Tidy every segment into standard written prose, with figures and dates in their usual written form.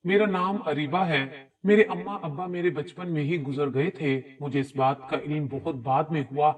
मेरा नाम अरीबा है। मेरे अम्मा अब्बा मेरे बचपन में ही गुजर गए थे। मुझे इस बात का इल्म बहुत बाद में हुआ।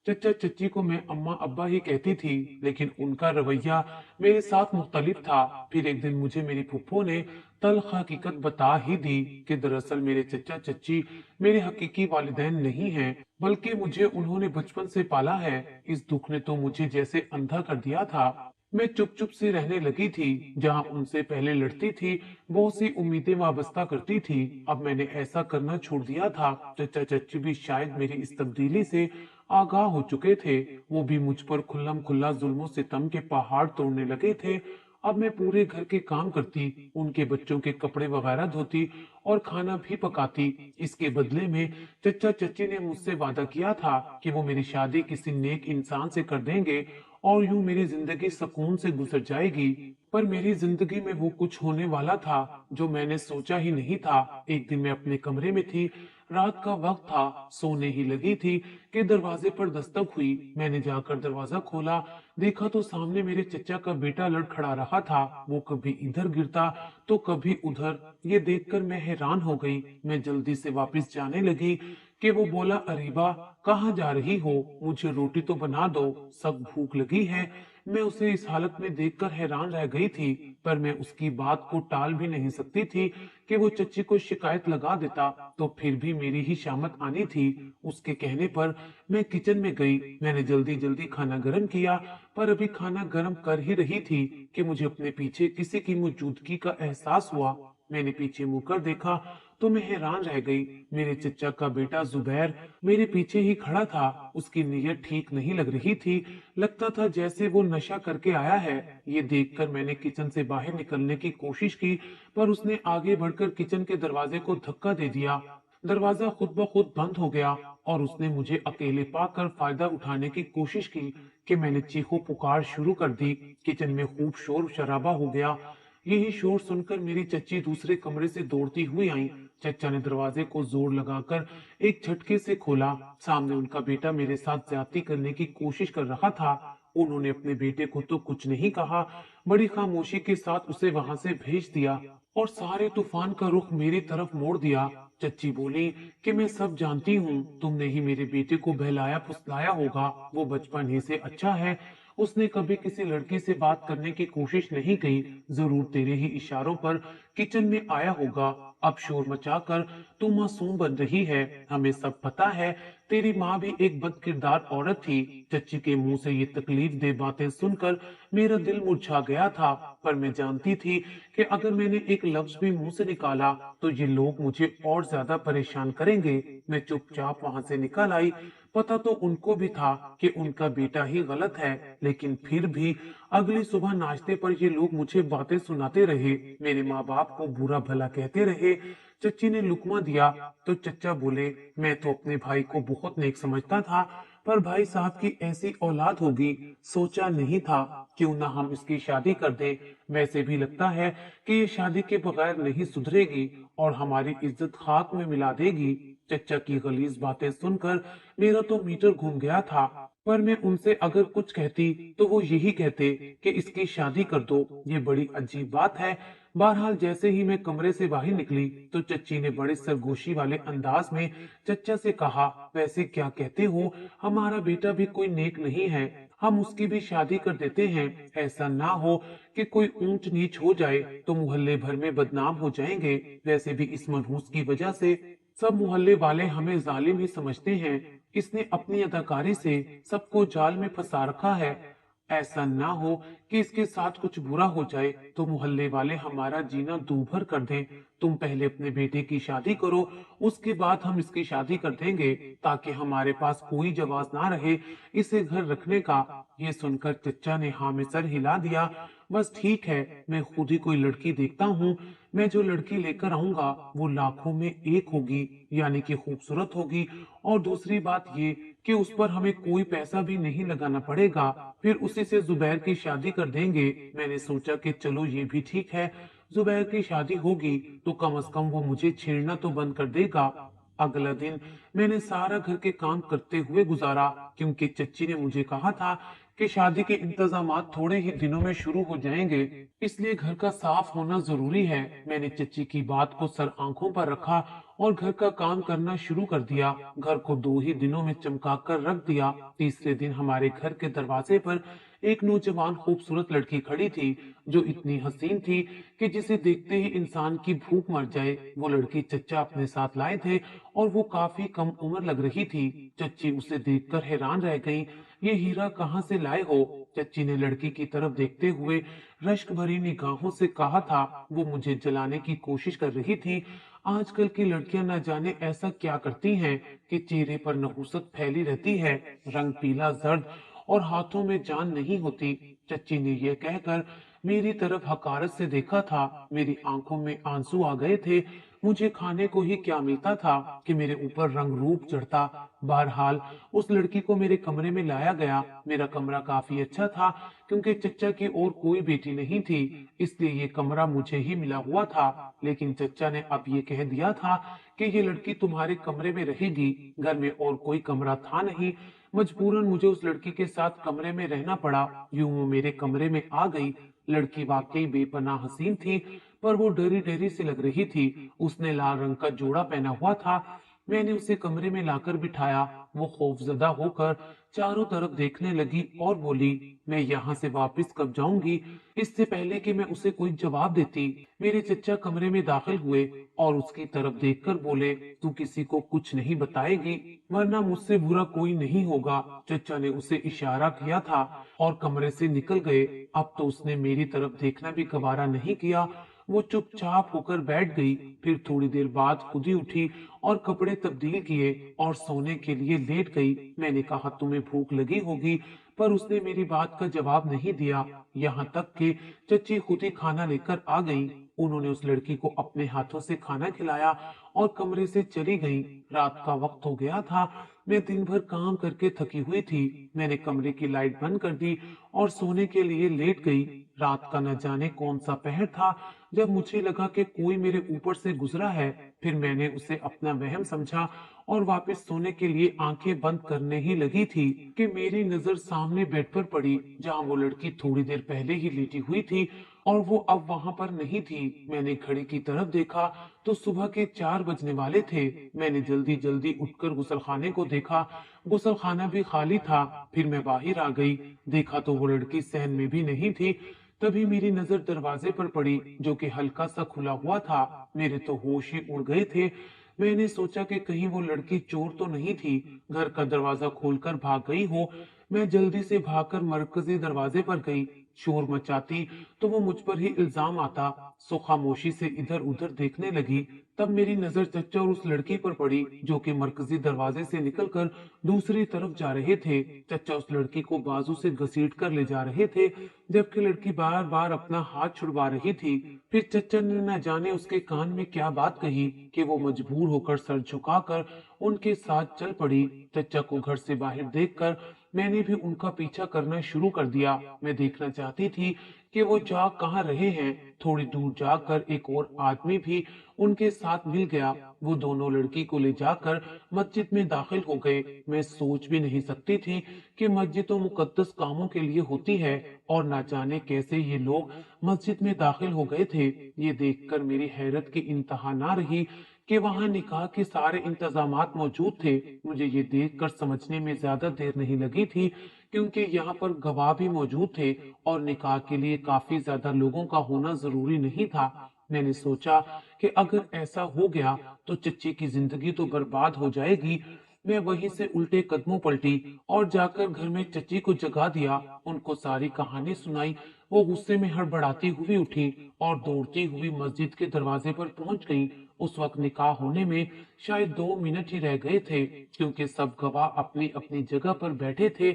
चचा चच्ची को मैं अम्मा अब्बा ही कहती थी, लेकिन उनका रवैया मेरे साथ मुख्तलिफ था। फिर एक दिन मुझे मेरी फुप्पो ने तल्ख हकीकत बता ही दी कि दरअसल मेरे चचा चच्ची मेरे हकीकी वालिदैन नहीं हैं, बल्कि मुझे उन्होंने बचपन से पाला है। इस दुख ने तो मुझे जैसे अंधा कर दिया था। मैं चुप चुप से रहने लगी थी। जहां उनसे पहले लड़ती थी, बहुत सी उम्मीदें वाबस्ता करती थी। अब मैंने ऐसा करना छोड़ दिया था। चचा चच्ची भी शायद मेरी इस तब्दीली से आगाह हो चुके थे। वो भी मुझ पर खुल्लम खुल्ला जुल्मों सितम के पहाड़ तोड़ने लगे थे। अब मैं पूरे घर के काम करती, उनके बच्चों के कपड़े वगैरह धोती और खाना भी पकाती। इसके बदले में चचा चच्ची ने मुझसे वादा किया था कि वो मेरी शादी किसी नेक इंसान से कर देंगे और यूं मेरी जिंदगी सुकून से गुजर जाएगी। पर मेरी जिंदगी में वो कुछ होने वाला था जो मैंने सोचा ही नहीं था। एक दिन मैं अपने कमरे में थी, रात का वक्त था, सोने ही लगी थी कि दरवाजे पर दस्तक हुई। मैंने जाकर दरवाजा खोला, देखा तो सामने मेरे चचा का बेटा लड़खड़ा रहा था। वो कभी इधर गिरता तो कभी उधर। ये देखकर मैं हैरान हो गई। मैं जल्दी से वापस जाने लगी कि वो बोला, अरीबा कहाँ जा रही हो? मुझे रोटी तो बना दो, सख्त भूख लगी है। मैं उसे इस हालत में देखकर हैरान रह गई थी, पर मैं उसकी बात को टाल भी नहीं सकती थी कि वो चच्ची को शिकायत लगा देता तो फिर भी मेरी ही शामत आनी थी। उसके कहने पर मैं किचन में गई। मैंने जल्दी जल्दी खाना गर्म किया, पर अभी खाना गर्म कर ही रही थी कि मुझे अपने पीछे किसी की मौजूदगी का एहसास हुआ। मैंने पीछे मुड़कर देखा तो मैं हैरान रह गई। मेरे चचा का बेटा जुबैर मेरे पीछे ही खड़ा था। उसकी नीयत ठीक नहीं लग रही थी। लगता था जैसे वो नशा करके आया है। ये देखकर मैंने किचन से बाहर निकलने की कोशिश की, पर उसने आगे बढ़कर किचन के दरवाजे को धक्का दे दिया। दरवाजा खुद ब खुद बंद हो गया और उसने मुझे अकेले पाकर फायदा उठाने की कोशिश की कि मैंने चीखो पुकार शुरू कर दी। किचन में खूब शोर शराबा हो गया। यही शोर सुनकर मेरी चच्ची दूसरे कमरे से दौड़ती हुई आई। चचा ने दरवाजे को जोर लगाकर एक झटके से खोला। सामने उनका बेटा मेरे साथ ज्यादती करने की कोशिश कर रहा था। उन्होंने अपने बेटे को तो कुछ नहीं कहा, बड़ी खामोशी के साथ उसे वहां से भेज दिया और सारे तूफान का रुख मेरी तरफ मोड़ दिया। चच्ची बोली कि मैं सब जानती हूँ, तुमने ही मेरे बेटे को बहलाया फुसलाया होगा। वो बचपन ही से अच्छा है, उसने कभी किसी लड़की से बात करने की कोशिश नहीं की। जरूर तेरे ही इशारों पर किचन में आया होगा। अब शोर मचाकर तू मासूम बन रही है। हमें सब पता है, तेरी माँ भी एक बद किरदार औरत थी। चच्ची के मुंह से ये तकलीफ दे बातें सुनकर मेरा दिल मुरझा गया था, पर मैं जानती थी कि अगर मैंने एक लफ्ज भी मुंह से निकाला तो ये लोग मुझे और ज्यादा परेशान करेंगे। मैं चुपचाप वहां से निकल आई। पता तो उनको भी था कि उनका बेटा ही गलत है, लेकिन फिर भी अगली सुबह नाश्ते पर ये लोग मुझे बातें सुनाते रहे, मेरे माँ बाप को बुरा भला कहते रहे। चच्ची ने लुकमा दिया तो चचा बोले, मैं तो अपने भाई को बहुत नेक समझता था, पर भाई साहब की ऐसी औलाद होगी, सोचा नहीं था। क्यों ना हम इसकी शादी कर दें। वैसे भी लगता है कि ये शादी के बगैर नहीं सुधरेगी और हमारी इज्जत खाक में मिला देगी। चचा की गलीज बातें सुनकर मेरा तो मीटर घूम गया था, पर मैं उनसे अगर कुछ कहती तो वो यही कहते कि इसकी शादी कर दो। ये बड़ी अजीब बात है। बहरहाल जैसे ही मैं कमरे से बाहर निकली तो चच्ची ने बड़े सरगोशी वाले अंदाज में चचा से कहा, वैसे क्या कहते हो, हमारा बेटा भी कोई नेक नहीं है, हम उसकी भी शादी कर देते हैं। ऐसा ना हो कि कोई ऊंच नीच हो जाए तो मोहल्ले भर में बदनाम हो जाएंगे। वैसे भी इस मनहूस की वजह से सब मोहल्ले वाले हमें जालिम ही समझते हैं। इसने अपनी अदाकारी से सबको जाल में फंसा रखा है। ऐसा ना हो कि इसके साथ कुछ बुरा हो जाए तो मोहल्ले वाले हमारा जीना दूभर कर दें। तुम पहले अपने बेटे की शादी करो, उसके बाद हम इसकी शादी कर देंगे, ताकि हमारे पास कोई जवाब ना रहे इसे घर रखने का। ये सुनकर चचा ने हाँ में सर हिला दिया। बस ठीक है, मैं खुद ही कोई लड़की देखता हूँ। मैं जो लड़की लेकर आऊंगा वो लाखों में एक होगी, यानी कि खूबसूरत होगी, और दूसरी बात ये कि उस पर हमें कोई पैसा भी नहीं लगाना पड़ेगा। फिर उसी से जुबैर की शादी कर देंगे। मैंने सोचा कि चलो ये भी ठीक है, जुबैर की शादी होगी तो कम से कम वो मुझे छेड़ना तो बंद कर देगा। अगला दिन मैंने सारा घर के काम करते हुए गुजारा, क्योंकि चच्ची ने मुझे कहा था کہ शादी के इंतजामात थोड़े ही दिनों में शुरू हो जाएंगे, इसलिए घर का साफ होना जरूरी है। मैंने चच्ची की बात को सर आंखों पर रखा और घर का काम करना शुरू कर दिया। घर को 2 ही दिनों में चमका कर रख दिया। तीसरे दिन हमारे घर के दरवाजे पर एक नौजवान खूबसूरत लड़की खड़ी थी, जो इतनी हसीन थी कि जिसे देखते ही इंसान की भूख मर जाए। वो लड़की चच्चा अपने साथ लाए थे और वो काफी कम उम्र लग रही थी। चच्ची उसे देखकर हैरान रह गई। ये हीरा कहाँ से लाए हो? चच्ची ने लड़की की तरफ देखते हुए रश्क भरी निगाहों से कहा था। वो मुझे जलाने की कोशिश कर रही थी। आजकल की लड़कियां न जाने ऐसा क्या करती हैं कि चेहरे पर नहुसत फैली रहती है, रंग पीला जर्द और हाथों में जान नहीं होती। चच्ची ने यह कहकर मेरी तरफ हकारत से देखा था। मेरी आंखों में आंसू आ गए थे। मुझे खाने को ही क्या मिलता था कि मेरे ऊपर रंग रूप चढ़ता। बहरहाल उस लड़की को मेरे कमरे में लाया गया। मेरा कमरा काफी अच्छा था, क्योंकि चच्चा की और कोई बेटी नहीं थी, इसलिए ये कमरा मुझे ही मिला हुआ था। लेकिन चच्चा ने अब ये कह दिया था कि ये लड़की तुम्हारे कमरे में रहेगी। घर में और कोई कमरा था नहीं। मजबूरन मुझे उस लड़की के साथ कमरे में रहना पड़ा। यूं वो मेरे कमरे में आ गई। लड़की वाकई बेपनाह हसीन थी, पर वो डरी डरी सी लग रही थी। उसने लाल रंग का जोड़ा पहना हुआ था। मैंने उसे कमरे में लाकर बिठाया। वो खौफजदा होकर चारों तरफ देखने लगी और बोली, मैं यहाँ से वापस कब जाऊंगी? इससे पहले कि मैं उसे कोई जवाब देती, मेरे चच्चा कमरे में दाखिल हुए और उसकी तरफ देखकर बोले, तू किसी को कुछ नहीं बताएगी, वरना मुझसे बुरा कोई नहीं होगा। चच्चा ने उसे इशारा किया था और कमरे से निकल गए। अब तो उसने मेरी तरफ देखना भी गवारा नहीं किया। वो चुपचाप होकर बैठ गई। फिर थोड़ी देर बाद खुद ही उठी और कपड़े तब्दील किए और सोने के लिए लेट गई। मैंने कहा, तुम्हें भूख लगी होगी, पर उसने मेरी बात का जवाब नहीं दिया। यहाँ तक कि चच्ची खुद ही खाना लेकर आ गई। उन्होंने उस लड़की को अपने हाथों से खाना खिलाया और कमरे से चली गई। रात का वक्त हो गया था। मैं दिन भर काम करके थकी हुई थी। मैंने कमरे की लाइट बंद कर दी और सोने के लिए लेट गई। रात का न जाने कौन सा पहर था, जब मुझे लगा कि कोई मेरे ऊपर से गुजरा है। फिर मैंने उसे अपना वहम समझा और वापस सोने के लिए आंखें बंद करने ही लगी थी कि मेरी नजर सामने बेड पर पड़ी, जहां वो लड़की थोड़ी देर पहले ही लेटी हुई थी और वो अब वहां पर नहीं थी। मैंने घड़ी की तरफ देखा तो सुबह के 4 बजने वाले थे। मैंने जल्दी जल्दी उठकर गुसलखाने को देखा। गुसलखाना भी खाली था। फिर मैं बाहर आ गई। देखा तो वो लड़की सहन में भी नहीं थी। तभी मेरी नजर दरवाजे पर पड़ी, जो कि हल्का सा खुला हुआ था। मेरे तो होश ही उड़ गए थे। मैंने सोचा कि कहीं वो लड़की चोर तो नहीं थी, घर का दरवाजा खोलकर भाग गई हो। मैं जल्दी से भागकर मरकजी दरवाजे पर गई। शोर मचाती तो वो मुझ पर ही इल्जाम आता। सो खामोशी से इधर उधर देखने लगी। तब मेरी नजर चच्चा और उस लड़की पर पड़ी, जो कि मरकजी दरवाजे से निकलकर दूसरी तरफ जा रहे थे। चच्चा उस लड़की को बाजू से घसीट कर ले जा रहे थे, जबकि लड़की बार बार अपना हाथ छुड़वा रही थी। फिर चच्चा ने न जाने उसके कान में क्या बात कही कि वो मजबूर होकर सर झुकाकर उनके साथ चल पड़ी। चच्चा को घर से बाहर देखकर मैंने भी उनका पीछा करना शुरू कर दिया। मैं देखना चाहती थी कि वो जा कहाँ रहे हैं। थोड़ी दूर जाकर एक और आदमी भी उनके साथ मिल गया। वो दोनों लड़की को ले जाकर मस्जिद में दाखिल हो गए। मैं सोच भी नहीं सकती थी कि मस्जिद तो मुकद्दस कामों के लिए होती है, और ना जाने कैसे ये लोग मस्जिद में दाखिल हो गए थे। ये देखकर मेरी हैरत की इंतहा ना रही कि वहां निकाह के सारे इंतजामात मौजूद थे। मुझे ये देखकर समझने में ज्यादा देर नहीं लगी थी, क्योंकि यहाँ पर गवाह भी मौजूद थे और निकाह के लिए काफी ज्यादा लोगों का होना जरूरी नहीं था। मैंने सोचा कि अगर ऐसा हो गया तो चच्ची की जिंदगी तो बर्बाद हो जाएगी। मैं वहीं से उल्टे कदमों पलटी और जाकर घर में चच्ची को जगा दिया। उनको सारी कहानी सुनाई। वो गुस्से में हड़बड़ाती हुई उठी और दौड़ती हुई मस्जिद के दरवाजे पर पहुंच गई। उस वक्त निकाह होने में शायद 2 मिनट ही रह गए थे, क्योंकि सब गवाह अपनी अपनी जगह पर बैठे थे।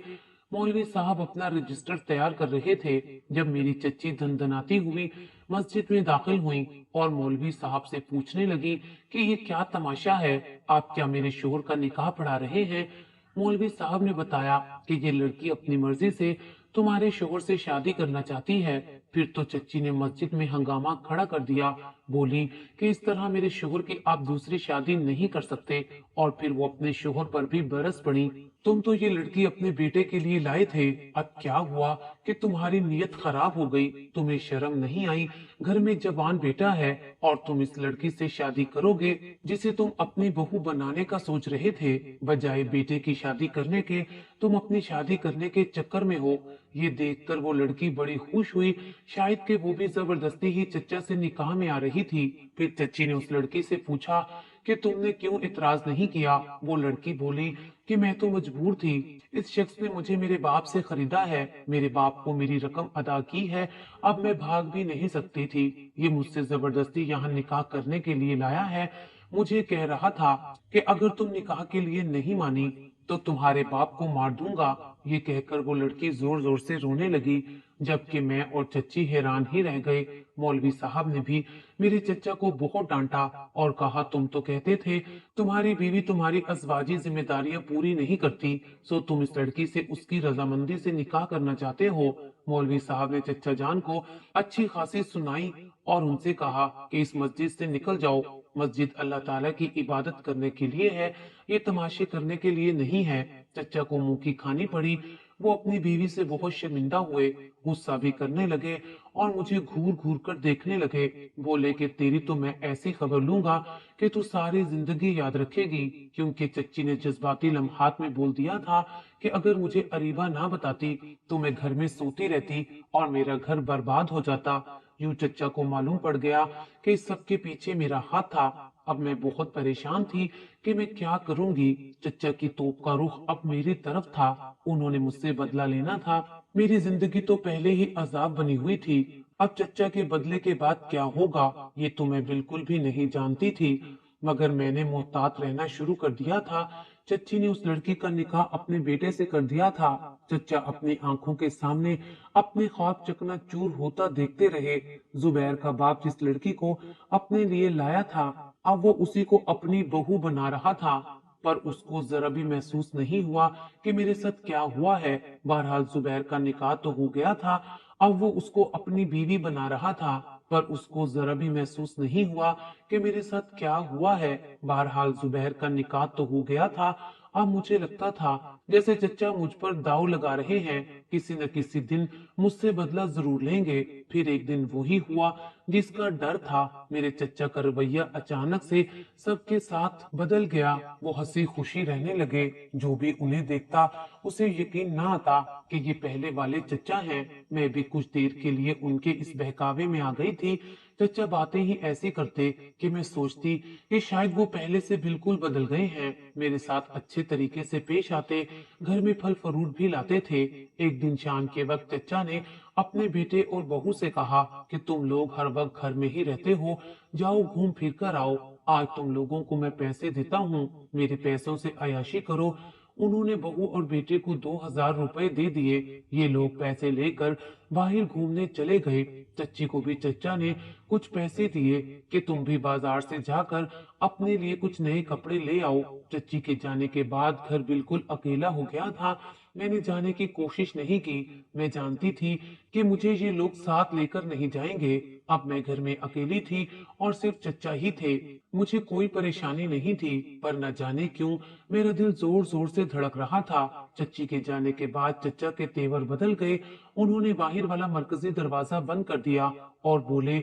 मौलवी साहब अपना रजिस्टर तैयार कर रहे थे जब मेरी चच्ची धनधनाती हुई मस्जिद में दाखिल हुई और मौलवी साहब से पूछने लगी कि ये क्या तमाशा है, आप क्या मेरे शोहर का निकाह पढ़ा रहे हैं? मौलवी साहब ने बताया कि ये लड़की अपनी मर्जी से तुम्हारे शोहर से शादी करना चाहती है। फिर तो चच्ची ने मस्जिद में हंगामा खड़ा कर दिया। बोली कि इस तरह मेरे शोहर की आप दूसरी शादी नहीं कर सकते, और फिर वो अपने शोहर पर भी बरस पड़ी। तुम तो ये लड़की अपने बेटे के लिए लाए थे, अब क्या हुआ कि तुम्हारी नीयत खराब हो गई? तुम्हें शर्म नहीं आई? घर में जवान बेटा है और तुम इस लड़की से शादी करोगे जिसे तुम अपनी बहू बनाने का सोच रहे थे, बजाय बेटे की शादी करने के। तुम अपनी शादी करने के चक्कर में हो। ये देखकर वो लड़की बड़ी खुश हुई, शायद कि वो भी जबरदस्ती ही चचा से निकाह में आ रही थी। फिर चच्ची ने उस लड़की से पूछा कि तुमने क्यों इतराज नहीं किया? वो लड़की बोली कि मैं तो मजबूर थी, इस शख्स ने मुझे मेरे बाप से खरीदा है, मेरे बाप को मेरी रकम अदा की है, अब मैं भाग भी नहीं सकती थी। ये मुझसे जबरदस्ती यहाँ निकाह करने के लिए लाया है। मुझे कह रहा था कि अगर तुम निकाह के लिए नहीं मानी तो तुम्हारे बाप को मार दूंगा। ये कहकर वो लड़की जोर जोर से रोने लगी, जबकि मैं और चच्ची हैरान ही रह गए। मौलवी साहब ने भी मेरे चचा को बहुत डांटा और कहा, तुम तो कहते थे तुम्हारी बीवी तुम्हारी अज़वाजी जिम्मेदारियां पूरी नहीं करती, सो तुम इस लड़की से उसकी रजामंदी से निकाह करना चाहते हो। मौलवी साहब ने चचा जान को अच्छी खासी सुनाई और उनसे कहा कि इस मस्जिद से निकल जाओ। मस्जिद अल्लाह ताला की इबादत करने के लिए है, ये तमाशे करने के लिए नहीं है। चचा को मुंह की खानी पड़ी। वो अपनी बीवी से बहुत शर्मिंदा हुए, गुस्सा भी करने लगे और मुझे घूर घूर कर देखने लगे। बोले कि तेरी तो मैं ऐसी खबर लूंगा कि तू सारी जिंदगी याद रखेगी, क्योंकि चच्ची ने जज्बाती लम्हात में बोल दिया था कि अगर मुझे अरीबा ना बताती तो मैं घर में सोती रहती और मेरा घर बर्बाद हो जाता। यूं चच्चा को मालूम पड़ गया कि इस सब के पीछे मेरा हाथ था। अब मैं बहुत परेशान थी कि मैं क्या करूंगी। चच्चा की तोप का रुख अब मेरी तरफ था। उन्होंने मुझसे बदला लेना था। मेरी जिंदगी तो पहले ही अजाब बनी हुई थी, अब चच्चा के बदले के बाद क्या होगा ये तो मैं बिल्कुल भी नहीं जानती थी, मगर मैंने मोहतात रहना शुरू कर दिया था। चच्ची ने उस लड़की का निकाह अपने बेटे से कर दिया था। चच्चा अपनी आंखों के सामने अपने ख्वाब चकनाचूर होता देखते रहे। जुबैर का बाप जिस लड़की को अपने लिए लाया था, अब वो उसी को अपनी बहू बना रहा था, पर उसको जरा भी महसूस नहीं हुआ कि मेरे साथ क्या हुआ है। बहरहाल जुबैर का निकाह तो हो गया था, अब वो उसको अपनी बीवी बना रहा था, पर उसको जरा भी महसूस नहीं हुआ कि मेरे साथ क्या हुआ है। बहरहाल जुबैर का निकाह तो हो गया था। अब मुझे लगता था जैसे चचा मुझ पर दाव लगा रहे हैं, किसी न किसी दिन मुझसे बदला जरूर लेंगे। फिर एक दिन वही हुआ जिसका डर था। मेरे चचा का रवैया अचानक से सबके साथ बदल गया। वो हंसी खुशी रहने लगे। जो भी उन्हें देखता उसे यकीन ना आता कि ये पहले वाले चचा हैं। मैं भी कुछ देर के लिए उनके इस बहकावे में आ गई थी। चचा बातें ही ऐसी करते कि मैं सोचती कि शायद वो पहले से बिल्कुल बदल गए हैं। मेरे साथ अच्छे तरीके से पेश आते, घर में फल फ्रूट भी लाते थे। एक दिन शाम के वक्त चचा ने अपने बेटे और बहू से कहा कि तुम लोग हर वक्त घर में ही रहते हो, जाओ घूम फिर कर आओ। आज तुम लोगों को मैं पैसे देता हूँ, मेरे पैसों से अयाशी करो। उन्होंने बहू और बेटे को 2000 रुपए दे दिए। ये लोग पैसे लेकर बाहर घूमने चले गए। चच्ची को भी चचा ने कुछ पैसे दिए कि तुम भी बाजार से जाकर अपने लिए कुछ नए कपड़े ले आओ। चच्ची के जाने के बाद घर बिल्कुल अकेला हो गया था। मैंने जाने की कोशिश नहीं की। मैं जानती थी कि मुझे ये लोग साथ लेकर नहीं जाएंगे। अब मैं घर में अकेली थी और सिर्फ चचा ही थे। मुझे कोई परेशानी नहीं थी, पर न जाने क्यों मेरा दिल जोर जोर से धड़क रहा था। चच्ची के जाने के बाद चचा के तेवर बदल गए। उन्होंने बाहर वाला मरकजी दरवाजा बंद कर दिया और बोले,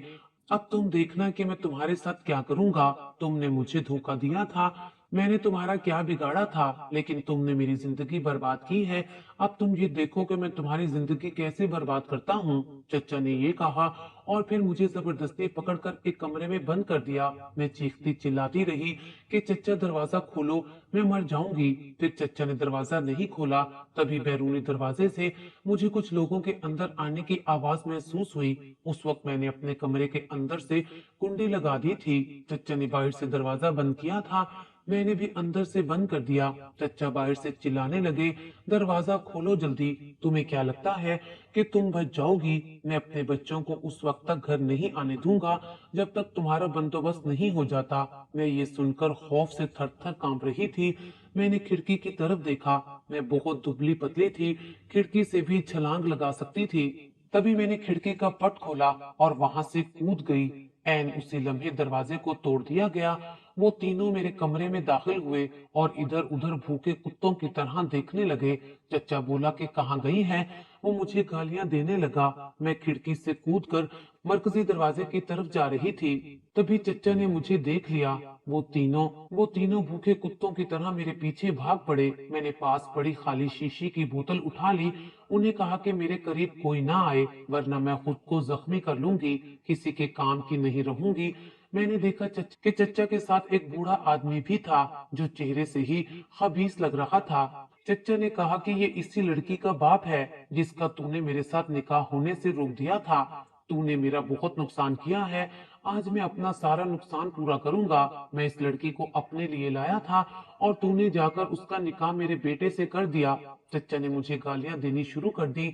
अब तुम देखना कि मैं तुम्हारे साथ क्या करूंगा। तुमने मुझे धोखा दिया था, मैंने तुम्हारा क्या बिगाड़ा था, लेकिन तुमने मेरी जिंदगी बर्बाद की है। अब तुम ये देखो कि मैं तुम्हारी जिंदगी कैसे बर्बाद करता हूँ। चचा ने ये कहा और फिर मुझे जबरदस्ती पकड़कर एक कमरे में बंद कर दिया। मैं चीखती चिल्लाती रही कि चचा दरवाजा खोलो, मैं मर जाऊंगी। फिर चचा ने दरवाजा नहीं खोला। तभी बैरूनी दरवाजे से मुझे कुछ लोगों के अंदर आने की आवाज महसूस हुई। उस वक्त मैंने अपने कमरे के अंदर से कुंडी लगा दी थी। चचा ने बाहर से दरवाजा बंद किया था, मैंने भी अंदर से बंद कर दिया। चचा बाहर से चिल्लाने लगे, दरवाजा खोलो जल्दी, तुम्हें क्या लगता है कि तुम बच जाओगी? मैं अपने बच्चों को उस वक्त तक घर नहीं आने दूंगा जब तक तुम्हारा बंदोबस्त नहीं हो जाता। मैं ये सुनकर खौफ से थर थर कांप रही थी। मैंने खिड़की की तरफ देखा। मैं बहुत दुबली पतली थी, खिड़की से भी छलांग लगा सकती थी। तभी मैंने खिड़की का पट खोला और वहां से कूद गई। ऐन उसी लम्हे दरवाजे को तोड़ दिया गया। वो तीनों मेरे कमरे में दाखिल हुए और इधर उधर भूखे कुत्तों की तरह देखने लगे। चचा बोला कि कहाँ गई हैं? वो मुझे गालियां देने लगा। मैं खिड़की से कूदकर मरकजी दरवाजे की तरफ जा रही थी, तभी चचा ने मुझे देख लिया। वो तीनों भूखे कुत्तों की तरह मेरे पीछे भाग पड़े। मैंने पास पड़ी खाली शीशी की बोतल उठा ली। उन्हें कहा कि मेरे करीब कोई ना आए, वरना मैं खुद को जख्मी कर लूंगी, किसी के काम की नहीं रहूंगी। मैंने देखा कि चचा के साथ एक बूढ़ा आदमी भी था, जो चेहरे से ही खबीस लग रहा था। चचा ने कहा कि ये इसी लड़की का बाप है, जिसका तूने मेरे साथ निकाह होने से रोक दिया था। तूने मेरा बहुत नुकसान किया है, आज मैं अपना सारा नुकसान पूरा करूंगा। मैं इस लड़की को अपने लिए लाया था और तूने जाकर उसका निकाह मेरे बेटे से कर दिया। चचा ने मुझे गालियां देनी शुरू कर दी।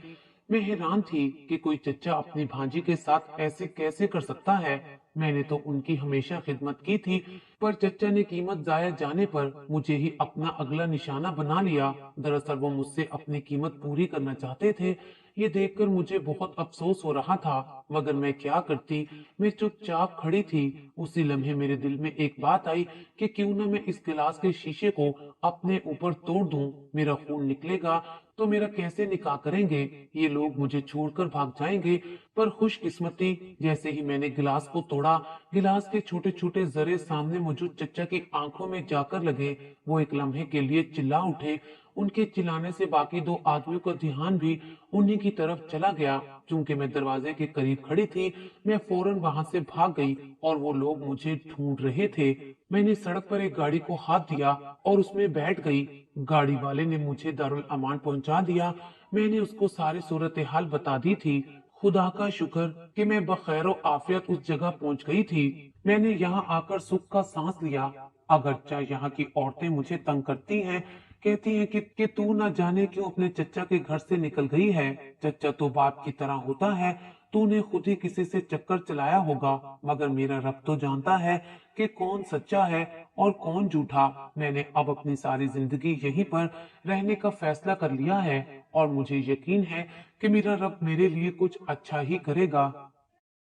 मैं हैरान थी कि कोई चचा अपनी भांजी के साथ ऐसे कैसे कर सकता है। मैंने तो उनकी हमेशा खिदमत की थी, पर चचा ने कीमत जाया जाने पर मुझे ही अपना अगला निशाना बना लिया। दरअसल वो मुझसे अपनी कीमत पूरी करना चाहते थे। ये देखकर मुझे बहुत अफसोस हो रहा था, मगर मैं क्या करती। मैं चुपचाप खड़ी थी। उसी लम्हे मेरे दिल में एक बात आई कि क्यों न मैं इस गिलास के शीशे को अपने ऊपर तोड़ दूं। मेरा खून निकलेगा तो मेरा कैसे निकाह करेंगे? ये लोग मुझे छोड़कर भाग जाएंगे। पर खुशकिस्मती, जैसे ही मैंने गिलास को तोड़ा, गिलास के छोटे छोटे जरे सामने मौजूद चचा की आंखों में जाकर लगे। वो एक लम्हे के लिए चिल्ला उठे। उनके चिल्लाने से बाकी दो आदमियों का ध्यान भी उन्हीं की तरफ चला गया। चूंकि मैं दरवाजे के करीब खड़ी थी, मैं फौरन वहां से भाग गई और वो लोग मुझे ढूंढ रहे थे। मैंने सड़क पर एक गाड़ी को हाथ दिया और उसमें बैठ गई। गाड़ी वाले ने मुझे दारुल अमान पहुंचा दिया। मैंने उसको सारी सूरत हाल बता दी थी। खुदा का शुक्र कि मैं बखैर आफियत उस जगह पहुंच गई थी। मैंने यहाँ आकर सुख का सांस लिया। अगरचा यहाँ की औरतें मुझे तंग करती हैं, कहती हैं कि तू ना जाने क्यों अपने चचा के घर से निकल गई है। चचा तो बाप की तरह होता है, तूने खुद ही किसी से चक्कर चलाया होगा। मगर मेरा रब तो जानता है कि कौन सच्चा है और कौन झूठा। मैंने अब अपनी सारी जिंदगी यहीं पर रहने का फैसला कर लिया है और मुझे यकीन है कि मेरा रब मेरे लिए कुछ अच्छा ही करेगा।